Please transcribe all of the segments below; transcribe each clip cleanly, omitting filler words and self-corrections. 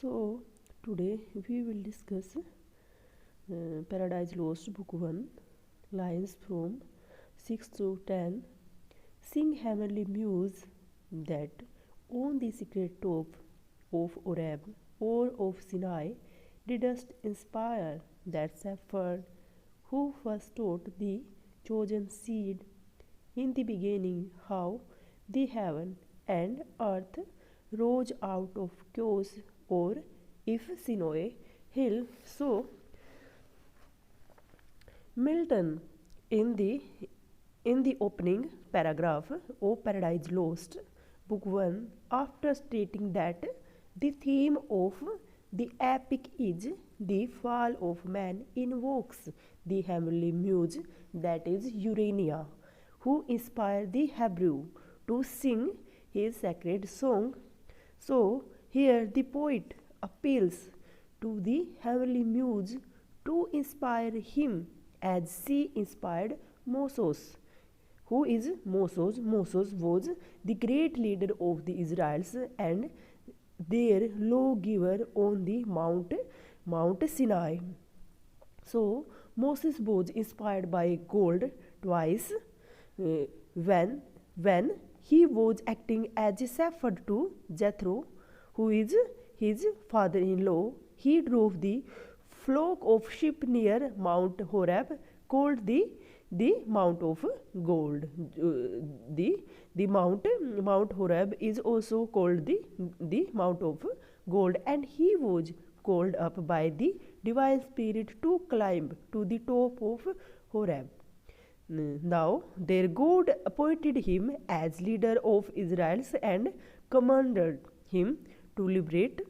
So, today we will discuss Paradise Lost, Book 1, lines from 6 to 10. Sing heavenly muse that on the secret top of Oreb or of Sinai didst inspire that shepherd who first taught the chosen seed in the beginning how the heaven and earth rose out of chaos, or if Sinai hill. So Milton in the opening paragraph of Paradise Lost, Book 1, after stating that the theme of the epic is the fall of man, invokes the heavenly muse, that is Urania, who inspired the Hebrew to sing his sacred song. So, here the poet appeals to the heavenly muse to inspire him as she inspired Moses. Who is Moses? Moses was the great leader of the Israelites and their lawgiver on the Mount Sinai. So Moses was inspired by God twice, when he was acting as a shepherd to Jethro, who is his father-in-law. He drove the flock of sheep near Mount Horeb, called the Mount of Gold. The Mount Horeb is also called the Mount of Gold, and he was called up by the divine spirit to climb to the top of Horeb. Now their God appointed him as leader of Israel and commanded him to liberate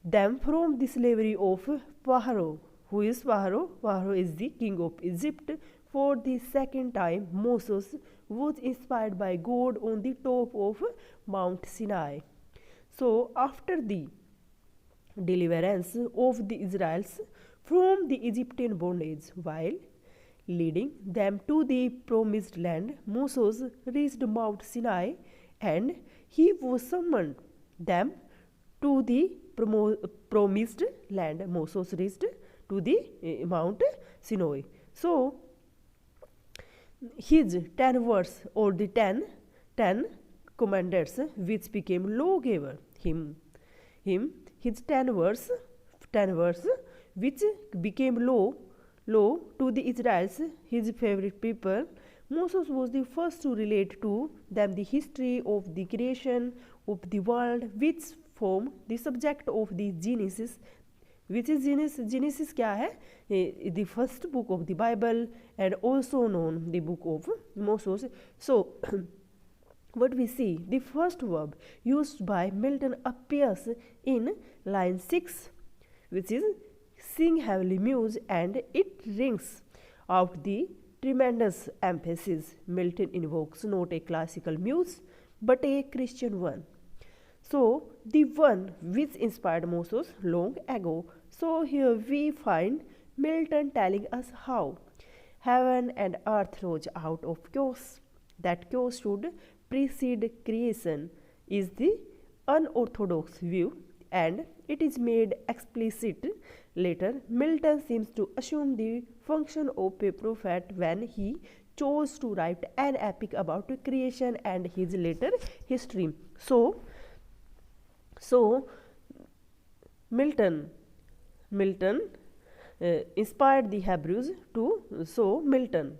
them from the slavery of Pharaoh. Who is Pharaoh? Pharaoh is the king of Egypt. For the second time, Moses was inspired by God on the top of Mount Sinai. So, after the deliverance of the Israelites from the Egyptian bondage, while leading them to the promised land, Moses reached Mount Sinai and he was summoned them to the promised land. Moses reached to the Mount Sinai. So his 10 words, or the 10 commanders, which became lawgiver, his 10 words which became law to the Israelites, his favorite people. Moses was the first to relate to them the history of the creation of the world, which form the subject of the Genesis. Which is Genesis क्या है? The first book of the Bible, and also known the book of Moses. So what we see, the first verb used by Milton appears in line 6, which is sing heavenly muse, and it rings out the tremendous emphasis. Milton invokes not a classical muse but a Christian one. So the one which inspired Moses long ago. So here we find Milton telling us how heaven and earth rose out of chaos. That chaos should precede creation is the unorthodox view, and it is made explicit later. Milton seems to assume the function of a prophet when he chose to write an epic about creation and his later history. So Milton inspired the Hebrews to. So Milton